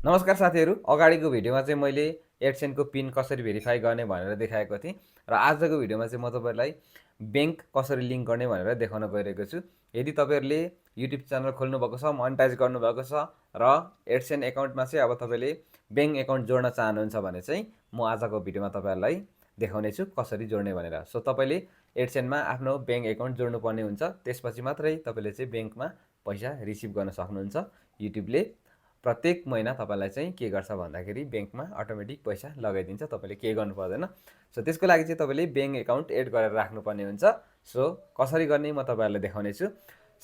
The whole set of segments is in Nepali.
नमस्कार साथीहरू, अगाडिको भिडियोमा चाहिँ मैले एडसेन्सको पिन कसरी भेरिफाई गर्ने भनेर देखाएको थिएँ र आजको भिडियोमा चाहिँ म तपाईँहरूलाई ब्याङ्क कसरी लिङ्क गर्ने भनेर देखाउन गइरहेको छु। यदि तपाईँहरूले युट्युब च्यानल खोल्नुभएको छ, मोनेटाइज गर्नुभएको छ र एडसेन्स एकाउन्टमा चाहिँ अब तपाईँले ब्याङ्क एकाउन्ट जोड्न चाहनुहुन्छ भने चाहिँ म आजको भिडियोमा तपाईँहरूलाई देखाउने छु कसरी जोड्ने भनेर। सो तपाईँले एडसेन्समा आफ्नो ब्याङ्क एकाउन्ट जोड्नुपर्ने हुन्छ, त्यसपछि मात्रै तपाईँले चाहिँ ब्याङ्कमा पैसा रिसिभ गर्न सक्नुहुन्छ। युट्युबले प्रत्येक महिना तपाईँलाई चाहिँ के गर्छ भन्दाखेरि ब्याङ्कमा अटोमेटिक पैसा लगाइदिन्छ, तपाईँले केही गर्नु पर्दैन। सो त्यसको लागि चाहिँ तपाईँले ब्याङ्क एकाउन्ट एड गरेर राख्नुपर्ने हुन्छ। सो कसरी गर्ने म तपाईँहरूलाई देखाउने छु।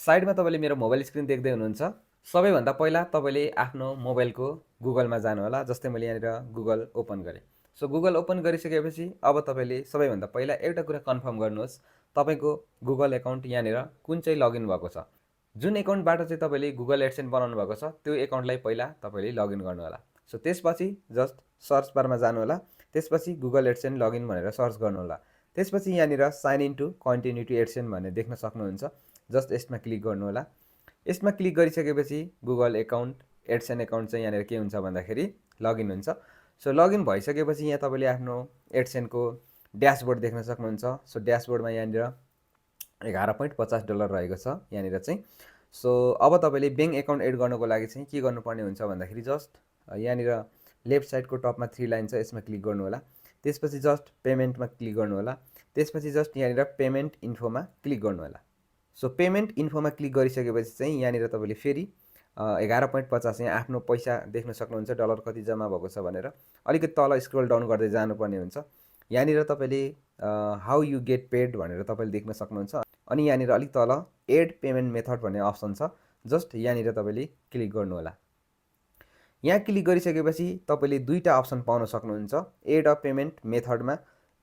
साइडमा तपाईँले मेरो मोबाइल स्क्रिन देख्दै हुनुहुन्छ। सबैभन्दा पहिला तपाईँले आफ्नो मोबाइलको गुगलमा जानु होला। जस्तै मैले यहाँनिर गुगल ओपन गरेँ। सो गुगल ओपन गरिसकेपछि अब तपाईँले सबैभन्दा पहिला एउटा कुरा कन्फर्म गर्नुहोस्, तपाईँको गुगल एकाउन्ट यहाँनिर कुन चाहिँ लगइन भएको छ। जुन एकाउन्टबाट चाहिँ तपाईँले गुगल एडसेन्स बनाउनु भएको छ त्यो एकाउन्टलाई पहिला तपाईँले लगइन गर्नु होला। सो त्यसपछि जस्ट सर्च बारमा जानु होला, त्यसपछि गुगल एडसेन्स लगइन भनेर सर्च गर्नु होला। त्यसपछि यहाँनिर sign in to continue to AdSense भन्ने देख्न सक्नुहुन्छ। जस्ट यसमा क्लिक गर्नु होला। यसमा क्लिक गरिसकेपछि गुगल एकाउन्ट एडसेन्स एकाउन्ट चाहिँ यहाँनिर के हुन्छ भन्दाखेरि लगइन हुन्छ। सो लगइन भइसकेपछि यहाँ तपाईँले आफ्नो एडसेन्सको ड्यासबोर्ड देख्न सक्नुहुन्छ। सो ड्यासबोर्डमा यहाँनिर $11.50 रहेको छ यहाँनिर चाहिँ। सो अब तपाईँले ब्याङ्क एकाउन्ट एड गर्नको लागि चाहिँ के गर्नुपर्ने हुन्छ भन्दाखेरि जस्ट यहाँनिर लेफ्ट साइडको टपमा 3 लाइन छ, यसमा क्लिक गर्नु होला। त्यसपछि जस्ट पेमेन्टमा क्लिक गर्नु होला। त्यसपछि जस्ट यहाँनिर पेमेन्ट इन्फोमा क्लिक गर्नु होला। सो पेमेन्ट इन्फोमा क्लिक गरिसकेपछि चाहिँ यहाँनिर तपाईँले फेरि 11.50 यहाँ आफ्नो पैसा देख्न सक्नुहुन्छ, डलर कति जम्मा भएको छ भनेर। अलिकति तल स्क्रोल डाउन गर्दै जानुपर्ने हुन्छ। यहाँनिर तपाईँले हाउ यु गेट पेड भनेर तपाईँले देख्न सक्नुहुन्छ। अनि यहाँनिर अलिक तल एड पेमेन्ट मेथड भन्ने अप्सन छ, जस्ट यहाँनिर तपाईँले क्लिक गर्नु होला। यहाँ क्लिक गरिसकेपछि तपाईँले दुईवटा अप्सन पाउन सक्नुहुन्छ। एड अ पेमेन्ट मेथडमा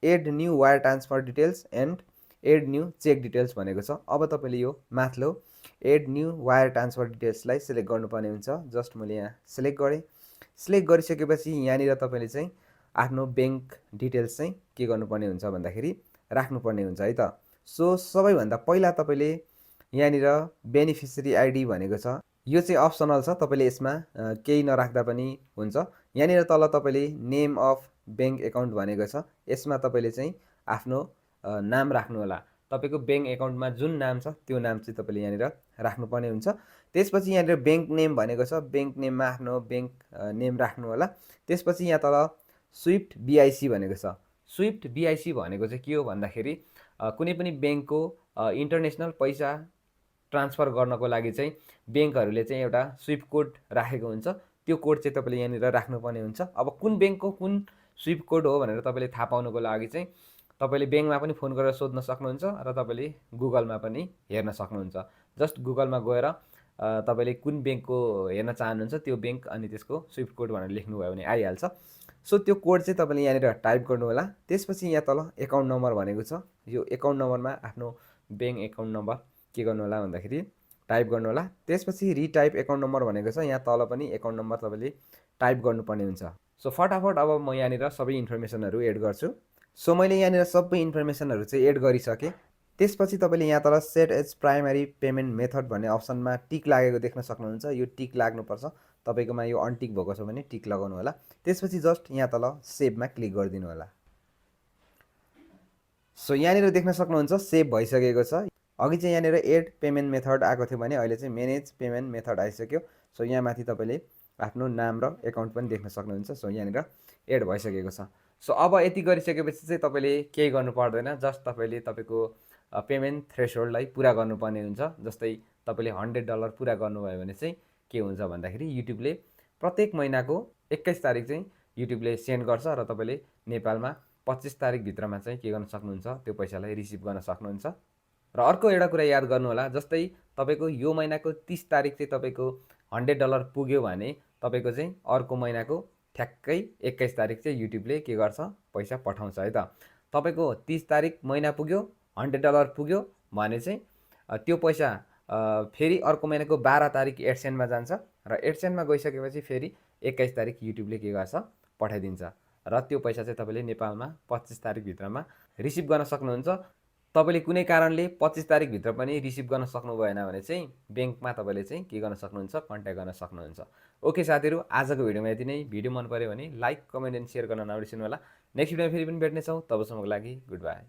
add new wire transfer details and add new cheque details भनेको छ। अब तपाईँले यो माथिल्लो एड न्यू वायर ट्रान्सफर डिटेल्सलाई सिलेक्ट गर्नुपर्ने हुन्छ। जस्ट मैले यहाँ सिलेक्ट गरेँ। सिलेक्ट गरिसकेपछि यहाँनिर तपाईँले चाहिँ आफ्नो ब्याङ्क डिटेल्स चाहिँ के गर्नुपर्ने हुन्छ भन्दाखेरि राख्नुपर्ने हुन्छ है त। सो सबैभन्दा पहिला तपाईँले यहाँनिर बेनिफिसियरी आइडी भनेको छ, यो चाहिँ अप्सनल छ, तपाईँले यसमा केही नराख्दा पनि हुन्छ। यहाँनिर तल तपाईँले नेम अफ ब्याङ्क एकाउन्ट भनेको छ, यसमा तपाईँले चाहिँ आफ्नो नाम राख्नु होला। तपाईँको ब्याङ्क एकाउन्टमा जुन नाम छ त्यो नाम चाहिँ तपाईँले यहाँनिर राख्नुपर्ने हुन्छ। त्यसपछि यहाँनिर ब्याङ्क नेम भनेको छ, ब्याङ्क नेममा आफ्नो ब्याङ्क नेम राख्नु होला। त्यसपछि यहाँ तल स्विफ्ट बिआइसी भनेको छ। स्विफ्ट बिआइसी भनेको चाहिँ के हो भन्दाखेरि कुनै पनि ब्याङ्कको इन्टरनेसनल पैसा ट्रान्सफर गर्नको लागि चाहिँ ब्याङ्कहरूले चाहिँ एउटा स्विफ्ट कोड राखेको हुन्छ। त्यो कोड चाहिँ तपाईँले यहाँनिर राख्नुपर्ने हुन्छ। अब कुन ब्याङ्कको कुन स्विफ्ट कोड हो भनेर तपाईँले थाहा पाउनुको लागि चाहिँ तपाईँले ब्याङ्कमा पनि फोन गरेर सोध्न सक्नुहुन्छ र तपाईँले गुगलमा पनि हेर्न सक्नुहुन्छ। जस्ट गुगलमा गएर तपाईँले कुन ब्याङ्कको हेर्न चाहनुहुन्छ त्यो ब्याङ्क अनि त्यसको स्विफ्ट कोड भनेर लेख्नुभयो भने आइहाल्छ। सो त्यो कोड चाहिँ तपाईँले यहाँनिर टाइप गर्नु होला। त्यसपछि यहाँ तल एकाउन्ट नम्बर भनेको छ, यो एकाउन्ट नम्बरमा आफ्नो ब्याङ्क एकाउन्ट नम्बर के गर्नु होला भन्दाखेरि टाइप गर्नु होला। त्यसपछि रिटाइप एकाउन्ट नम्बर भनेको छ, यहाँ तल पनि एकाउन्ट नम्बर तपाईँले टाइप गर्नुपर्ने हुन्छ। सो फटाफट अब म यहाँनिर सबै इन्फर्मेसनहरू एड गर्छु। सो मैले यहाँनिर सबै इन्फर्मेसनहरू चाहिँ एड गरिसकेँ। त्यसपछि तपाईँले यहाँ तल set as primary payment method भन्ने अप्सनमा टिक लागेको देख्न सक्नुहुन्छ। यो टिक लाग्नुपर्छ, तपाईँकोमा यो अनटिक भएको छ भने टिक लगाउनु होला। त्यसपछि जस्ट यहाँ तल सेभमा क्लिक गरिदिनु होला। सो यहाँनिर देख्न सक्नुहुन्छ सेभ भइसकेको छ। अघि चाहिँ यहाँनिर एड पेमेन्ट मेथड आएको थियो भने अहिले चाहिँ म्यानेज पेमेन्ट मेथड आइसक्यो। सो यहाँ माथि तपाईँले आफ्नो नाम र एकाउन्ट पनि देख्न सक्नुहुन्छ। सो यहाँनिर एड भइसकेको छ। सो अब यति गरिसकेपछि चाहिँ तपाईँले केही गर्नु पर्दैन, जस्ट तपाईँले तपाईँको पेमेन्ट थ्रेसहोल्डलाई पुरा गर्नुपर्ने हुन्छ। जस्तै तपाईँले $100 पुरा गर्नुभयो भने चाहिँ के हुन्छ भन्दाखेरि युट्युबले प्रत्येक महिनाको 21 तारिक चाहिँ युट्युबले सेन्ड गर्छ र तपाईँले नेपालमा 25 तारिकभित्रमा चाहिँ के गर्न सक्नुहुन्छ त्यो पैसालाई रिसिभ गर्न सक्नुहुन्छ। र अर्को एउटा कुरा याद गर्नु होला, जस्तै तपाईँको यो महिनाको 30 तारिक चाहिँ तपाईँको $100 पुग्यो भने तपाईँको चाहिँ अर्को महिनाको ठ्याक्कै 21 तारिक चाहिँ युट्युबले के गर्छ पैसा पठाउँछ है त। तपाईँको 30 तारिक महिना पुग्यो, $100 पुग्यो भने चाहिँ त्यो पैसा फेरि अर्को महिनाको 12 तारिक एडसेन्समा जान्छ र एडसेन्समा गइसकेपछि फेरि 21 तारिक युट्युबले के गर्छ पठाइदिन्छ र त्यो पैसा चाहिँ तपाईँले नेपालमा 25 तारिकभित्रमा रिसिभ गर्न सक्नुहुन्छ। तपाईँले कुनै कारणले 25 तारिकभित्र पनि रिसिभ गर्न सक्नु भएन भने चाहिँ ब्याङ्कमा तपाईँले चाहिँ के गर्न सक्नुहुन्छ कन्ट्याक्ट गर्न सक्नुहुन्छ ओके साथीहरू, आजको भिडियोमा यति नै। भिडियो मन पऱ्यो भने लाइक, कमेन्ट एन्ड सेयर गर्न नबिर्सिनु होला। नेक्स्ट भिडियोमा फेरि पनि भेट्नेछौँ। तबसम्मको लागि गुड बाई।